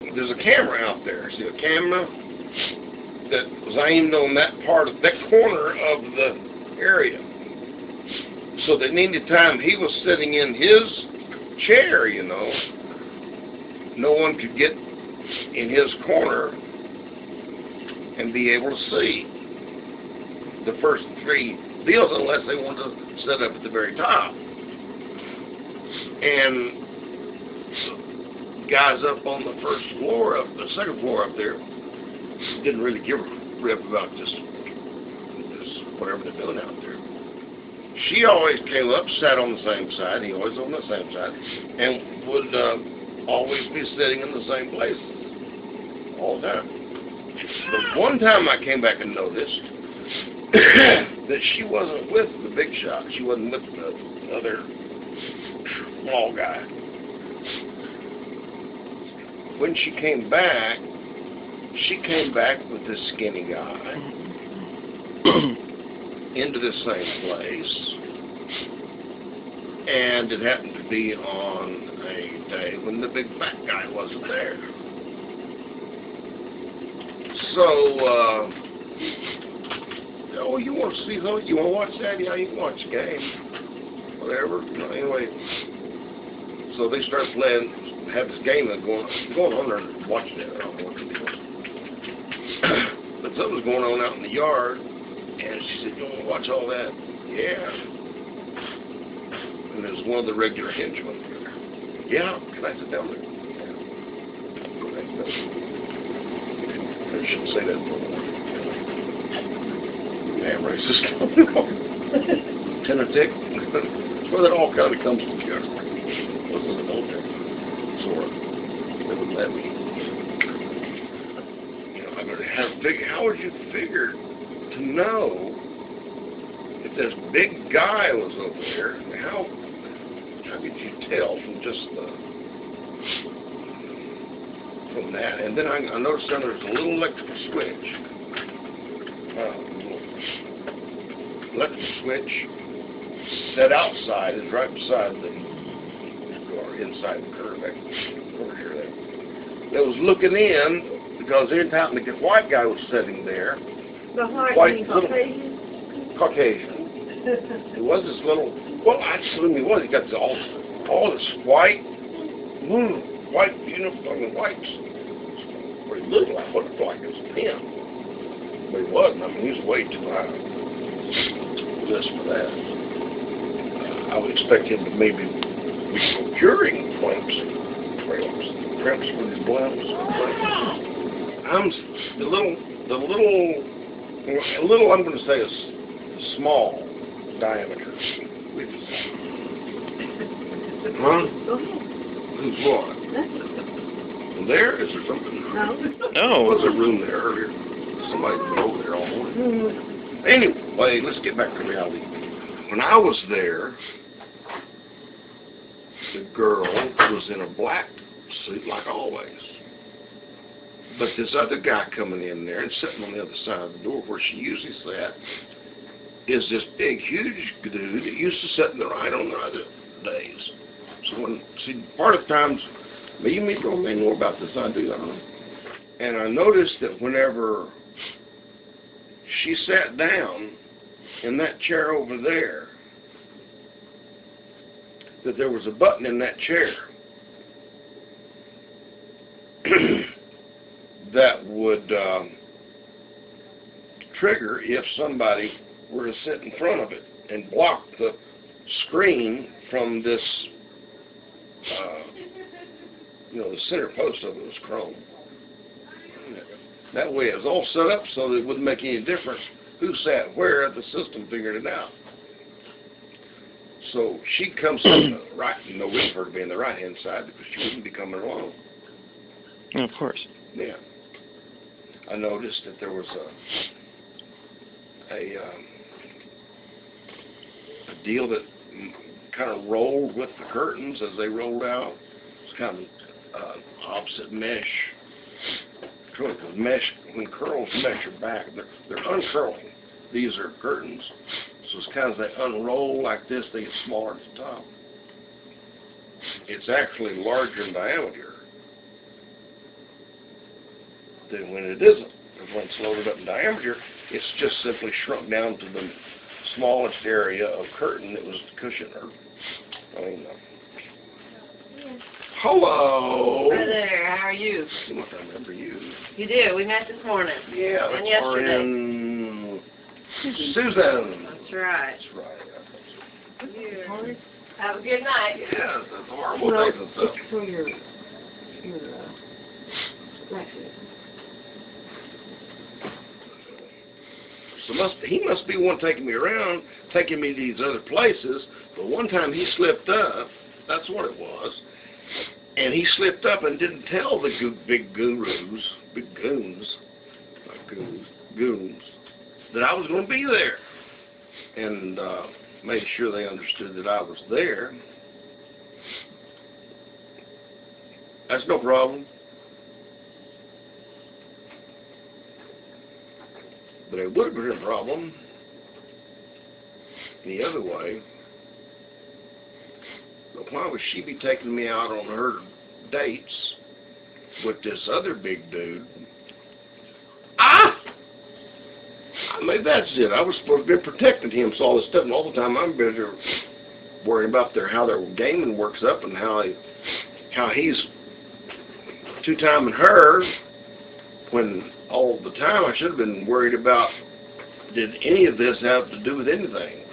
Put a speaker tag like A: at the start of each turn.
A: There's a camera out there. See a camera that was aimed on that corner of the area. So that any time he was sitting in his chair, you know, no one could get in his corner and be able to see the first three deals unless they wanted to set up at the very top. And guys up on the the second floor up there didn't really give a rip about this whatever they're doing out there. She always came up, sat on the same side, he always on the same side, and would always be sitting in the same place all the time. But one time I came back and noticed that she wasn't with the big shot. She wasn't with the other small guy. When she came back with this skinny guy into the same place, and it happened to be on a day when the big fat guy wasn't there. So, oh, you want to see those? You want to watch that? Yeah, you can watch the game. Whatever. You know, anyway, so they start playing, have this game that's going on there and watching it. I don't know what they're doing. But something was going on out in the yard, and she said, you want to watch all that? Yeah. And there's one of the regular henchmen there. Yeah, can I sit down there? Yeah. I shouldn't say that for a while. Damn racist coming on. Lieutenant Dick. That's where that all kind of comes together. This is an old sort of. They wouldn't let me. You know, I'm going to have big. How would you figure to know if this big guy was over there? How could you tell from just from that? And then I noticed that there's a little electrical switch. Electrical switch set outside is right beside the door, inside the curve over here. That was looking in because every time the white guy was sitting there.
B: The white Caucasian?
A: Caucasian. It was this little. Well, I assume he was. He got all this white uniform, whites. What he looked like, what it looked like it was him. But he wasn't. I mean, he was way too high. Just for that. I would expect him to maybe be procuring crimps with his blimps. I'm I'm going to say a small diameter. Huh? Who's what? Well, there? Is there something?
B: No.
A: There was a room there earlier. Somebody was over there all morning. Anyway, let's get back to reality. When I was there, the girl was in a black suit like always. But this other guy coming in there and sitting on the other side of the door where she usually sat is this big, huge dude that used to sit in the right on the other days. So part of the times, you may know about this, I do. And I noticed that whenever she sat down in that chair over there, that there was a button in that chair that would trigger if somebody were to sit in front of it and block the screen from this, the center post of it was chrome. That way it was all set up so that it wouldn't make any difference who sat where. The system figured it out. So she comes from the right, no reason for her to be on the right-hand side because she wouldn't be coming along.
C: Of course.
A: Yeah. I noticed that there was a deal that kind of rolled with the curtains as they rolled out. It's kind of opposite mesh. Mesh, when curls mesh are back, they're uncurling. These are curtains. So it's kind of they unroll like this, they get smaller at the top. It's actually larger in diameter than when it isn't. Because when it's loaded up in diameter, it's just simply shrunk down to the smallest area of curtain that was the cushion. Or, I mean, hello.
B: Hi there. How are you?
A: I must remember you.
B: You do. We met this morning.
A: Yeah,
B: And
A: that's
B: yesterday.
A: RN Susan.
B: That's right.
A: That's right.
B: Have a good night.
A: Yes, that's horrible days and stuff.
B: For your breakfast.
A: So he must be one taking me around, taking me to these other places. But one time he slipped up. That's what it was. And he slipped up and didn't tell the big goons, that I was going to be there. And made sure they understood that I was there. That's no problem. But it would have been a problem the other way. But why would she be taking me out on her dates with this other big dude? Maybe that's it. I was supposed to be protecting him, so all this stuff, and all the time I'm busy worrying about how their gaming works up and how he's two-timing her, when all the time I should have been worried about, did any of this have to do with anything?